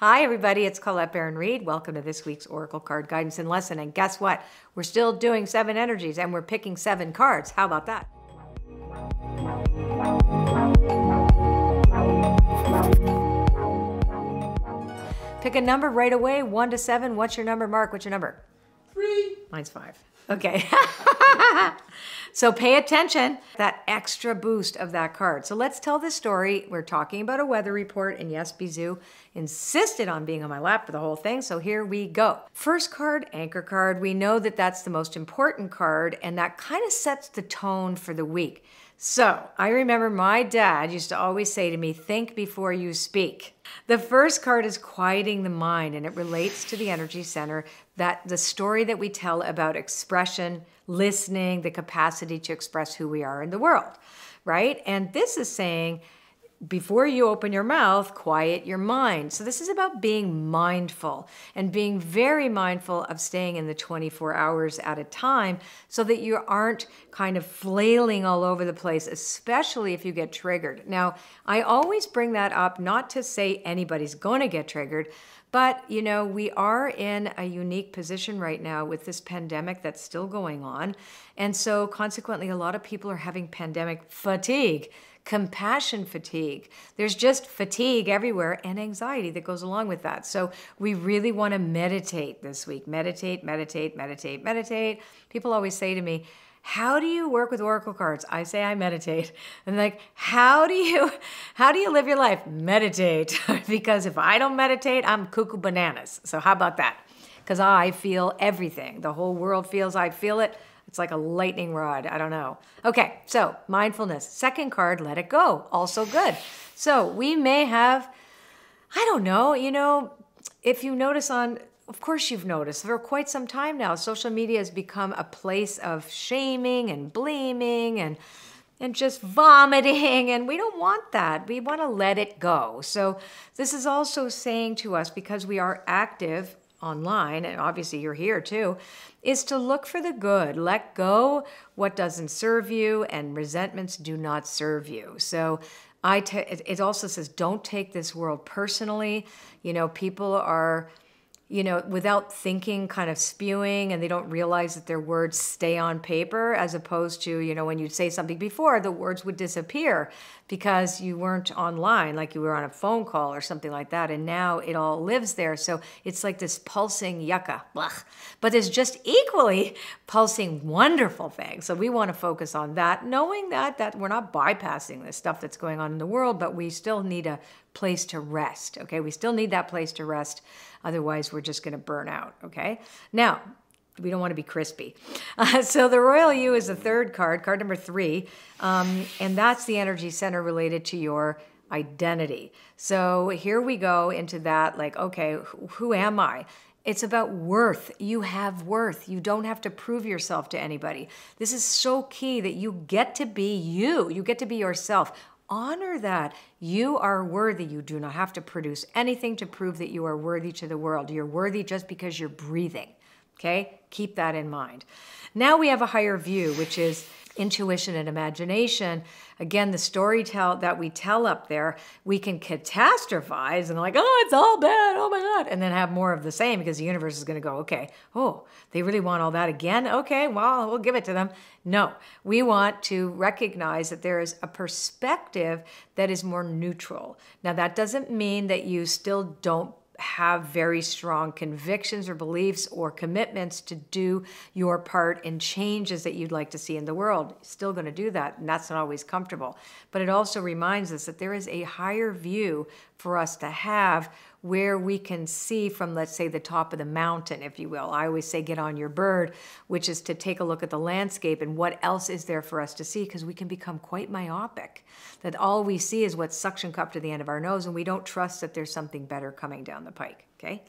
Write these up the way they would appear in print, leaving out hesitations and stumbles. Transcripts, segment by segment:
Hi, everybody. It's Colette Baron-Reid. Welcome to this week's Oracle Card Guidance and Lesson. And guess what? We're still doing 7 energies and we're picking 7 cards. How about that? Pick a number right away, 1 to 7. What's your number, Mark? What's your number? 3. Mine's 5. Okay. So pay attention, that extra boost of that card. So let's tell this story. We're talking about a weather report, and yes, Bizou insisted on being on my lap for the whole thing, so here we go. First card, anchor card. We know that that's the most important card, and that kind of sets the tone for the week. So I remember my dad used to always say to me, think before you speak. The first card is quieting the mind, and it relates to the energy center, that the story that we tell about expression, listening, the capacity to express who we are in the world, right? And this is saying, before you open your mouth, quiet your mind. So this is about being mindful and being very mindful of staying in the 24 hours at a time so that you aren't kind of flailing all over the place, especially if you get triggered. Now, I always bring that up not to say anybody's going to get triggered, but, you know, we are in a unique position right now with this pandemic that's still going on. And so consequently, a lot of people are having pandemic fatigue. Compassion fatigue. There's just fatigue everywhere and anxiety that goes along with that. So we really want to meditate this week. Meditate, meditate, meditate, meditate. People always say to me, how do you work with oracle cards? I say I meditate. And like, how do you live your life? Meditate. Because if I don't meditate, I'm cuckoo bananas. So how about that? Because I feel everything. The whole world feels I feel it. It's like a lightning rod. I don't know. Okay, so mindfulness. Second card, let it go. Also good. So we may have, I don't know, you know, if you notice of course you've noticed, for quite some time now, social media has become a place of shaming and blaming and just vomiting, and we don't want that. We want to let it go. So this is also saying to us, because we are active online, and obviously you're here too, is to look for the good. Let go what doesn't serve you, and resentments do not serve you. So it also says, don't take this world personally. You know, people are, you know, without thinking, kind of spewing, and they don't realize that their words stay on paper, as opposed to, you know, when you'd say something before, the words would disappear because you weren't online, like you were on a phone call or something like that, and now it all lives there. So it's like this pulsing yucca, blech. But there's just equally pulsing wonderful things. So we want to focus on that, knowing that we're not bypassing the stuff that's going on in the world, but we still need a place to rest, okay? We still need that place to rest. Otherwise, we're just going to burn out, okay? Now, we don't want to be crispy. So the Royal You is the third card, card number 3, and that's the energy center related to your identity. So here we go into that, like, okay, who am I? It's about worth. You have worth. You don't have to prove yourself to anybody. This is so key that you get to be you. You get to be yourself. Honor that. You are worthy. You do not have to produce anything to prove that you are worthy to the world. You're worthy just because you're breathing. Okay? Keep that in mind. Now we have a higher view, which is intuition and imagination. Again, the story that we tell up there, we can catastrophize and like, oh, it's all bad, oh my God, and then have more of the same, because the universe is going to go, okay, oh, they really want all that again? Okay, well, we'll give it to them. No, we want to recognize that there is a perspective that is more neutral. Now, that doesn't mean that you still don't have very strong convictions or beliefs or commitments to do your part in changes that you'd like to see in the world. Still going to do that, and that's not always comfortable. But it also reminds us that there is a higher view for us to have, where we can see from, let's say, the top of the mountain, if you will. I always say get on your bird, which is to take a look at the landscape and what else is there for us to see, because we can become quite myopic, that all we see is what's suction cupped to the end of our nose, and we don't trust that there's something better coming down the pike, okay?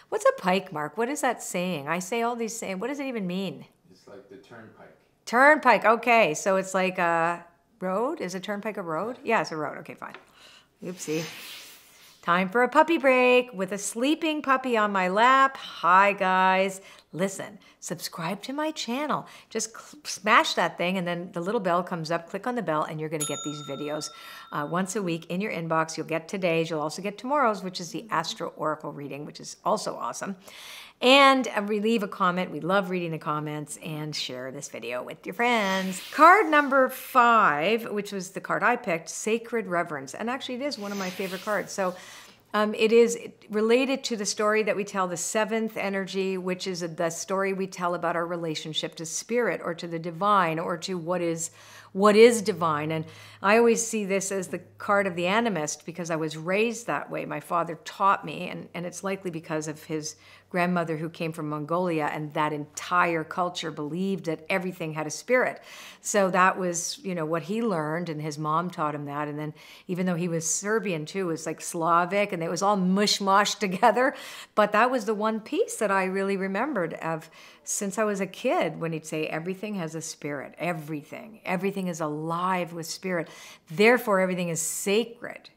What's a pike, Mark? What is that saying? I say all these saying. What does it even mean? It's like the turnpike. Turnpike, okay. So it's like a road? Is a turnpike a road? Yeah, it's a road. Okay, fine. Oopsie. Time for a puppy break with a sleeping puppy on my lap. Hi, guys. listen, subscribe to my channel. Just smash that thing and then the little bell comes up, click on the bell and you're gonna get these videos once a week in your inbox. You'll get today's, you'll also get tomorrow's, which is the Astro Oracle reading, which is also awesome. And leave a comment. We love reading the comments, and share this video with your friends. Card number 5, which was the card I picked, Sacred Reverence. And actually it is one of my favorite cards. So it is related to the story that we tell, the 7th energy, which is the story we tell about our relationship to spirit or to the divine or to what is divine. And I always see this as the card of the animist because I was raised that way. My father taught me, and it's likely because of his grandmother who came from Mongolia, and that entire culture believed that everything had a spirit. So that was, what he learned, and his mom taught him that. And then even though he was Serbian too, it was like Slavic, and it was all mush-mosh together. But that was the one piece that I really remembered of since I was a kid, when he'd say everything has a spirit, everything is alive with spirit. Therefore, everything is sacred.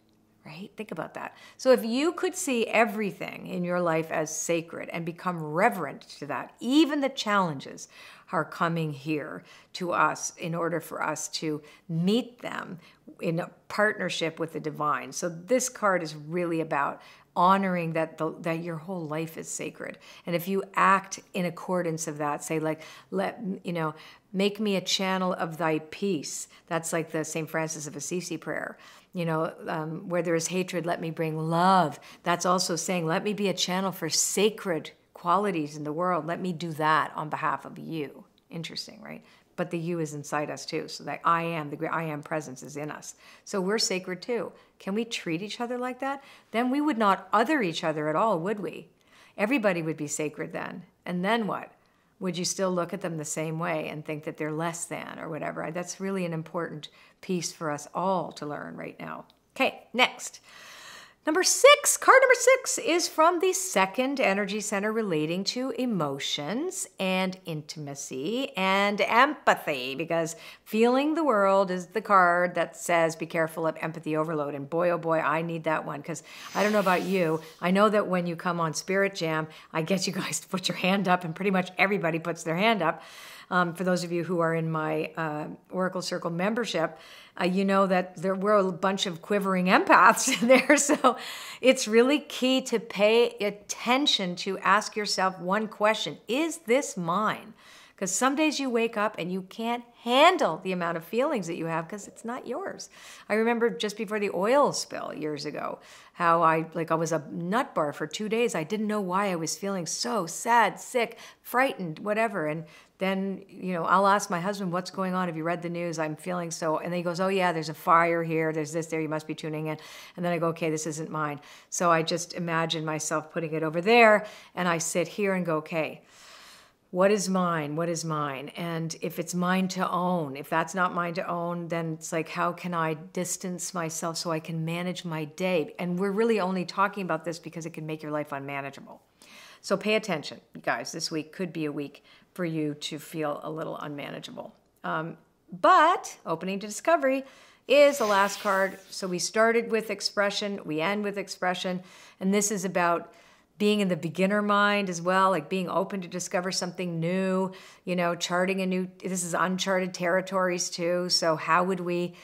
Right? Think about that. So if you could see everything in your life as sacred and become reverent to that, even the challenges are coming here to us in order for us to meet them in a partnership with the divine. So this card is really about honoring that your whole life is sacred. And if you act in accordance of that, say like, make me a channel of thy peace. That's like the St. Francis of Assisi prayer. Where there is hatred, let me bring love. That's also saying, let me be a channel for sacred qualities in the world. Let me do that on behalf of you. Interesting, right? But the you is inside us too. So that I am, the great I am presence is in us. So we're sacred too. Can we treat each other like that? Then we would not other each other at all, would we? Everybody would be sacred then. And then what? Would you still look at them the same way and think that they're less than or whatever? That's really an important piece for us all to learn right now. Okay, next. Number 6, card number 6 is from the 2nd energy center relating to emotions and intimacy and empathy, because feeling the world is the card that says be careful of empathy overload. And boy, oh boy, I need that one, because I don't know about you. I know that when you come on Spirit Jam, I get you guys to put your hand up, and pretty much everybody puts their hand up. For those of you who are in my Oracle Circle membership, you know that there were a bunch of quivering empaths in there. So it's really key to pay attention to ask yourself one question: is this mine? Because some days you wake up and you can't handle the amount of feelings that you have because it's not yours. I remember just before the oil spill years ago, how I was a nut bar for 2 days. I didn't know why I was feeling so sad, sick, frightened, whatever. And then, I'll ask my husband, what's going on? Have you read the news? I'm feeling so, and then he goes, oh yeah, there's a fire here. There's this there. You must be tuning in. And then I go, okay, this isn't mine. So I just imagine myself putting it over there, and I sit here and go, okay, what is mine? What is mine? And if it's mine to own, if that's not mine to own, then it's like, how can I distance myself so I can manage my day? And we're really only talking about this because it can make your life unmanageable. So pay attention, you guys. This week could be a week for you to feel a little unmanageable. But opening to discovery is the last card. So we started with expression, we end with expression, and this is about being in the beginner mind as well, like being open to discover something new, charting this is uncharted territories too. So how would we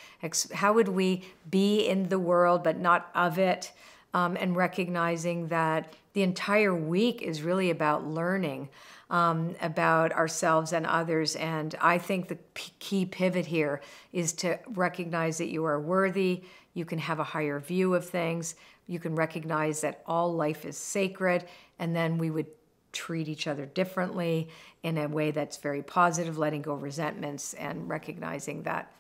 be in the world but not of it? And recognizing that the entire week is really about learning about ourselves and others. And I think the key pivot here is to recognize that you are worthy. You can have a higher view of things. You can recognize that all life is sacred, and then we would treat each other differently in a way that's very positive, letting go of resentments and recognizing that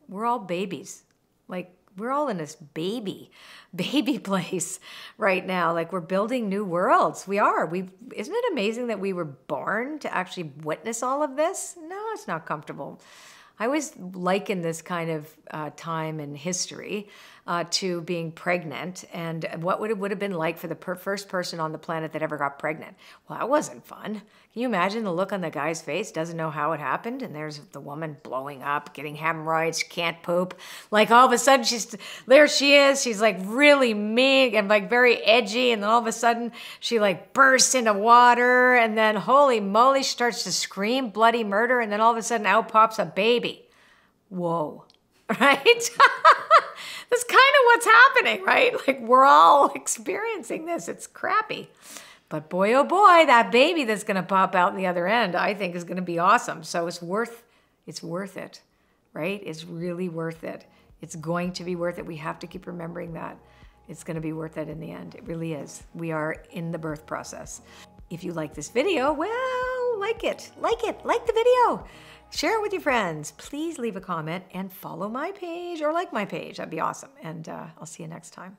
we're all babies. Like, we're all in this baby place right now. Like, we're building new worlds. We are. Isn't it amazing that we were born to actually witness all of this? No, it's not comfortable. I always liken this kind of time in history to being pregnant and what would have been like for the first person on the planet that ever got pregnant. Well, that wasn't fun. Can you imagine the look on the guy's face? Doesn't know how it happened. And there's the woman blowing up, getting hemorrhoids, can't poop. Like all of a sudden there she is. She's like really mean and like very edgy. And then all of a sudden she like bursts into water. And then holy moly, she starts to scream bloody murder. And then all of a sudden out pops a baby. Whoa, right? That's kind of what's happening, right? Like we're all experiencing this. It's crappy. But boy, oh boy, that baby that's going to pop out the other end, I think is going to be awesome. So it's worth it, right? It's really worth it. It's going to be worth it. We have to keep remembering that. It's going to be worth it in the end. It really is. We are in the birth process. If you like this video, well, like it, like the video. Share it with your friends. Please leave a comment and follow my page or like my page. That'd be awesome. And I'll see you next time.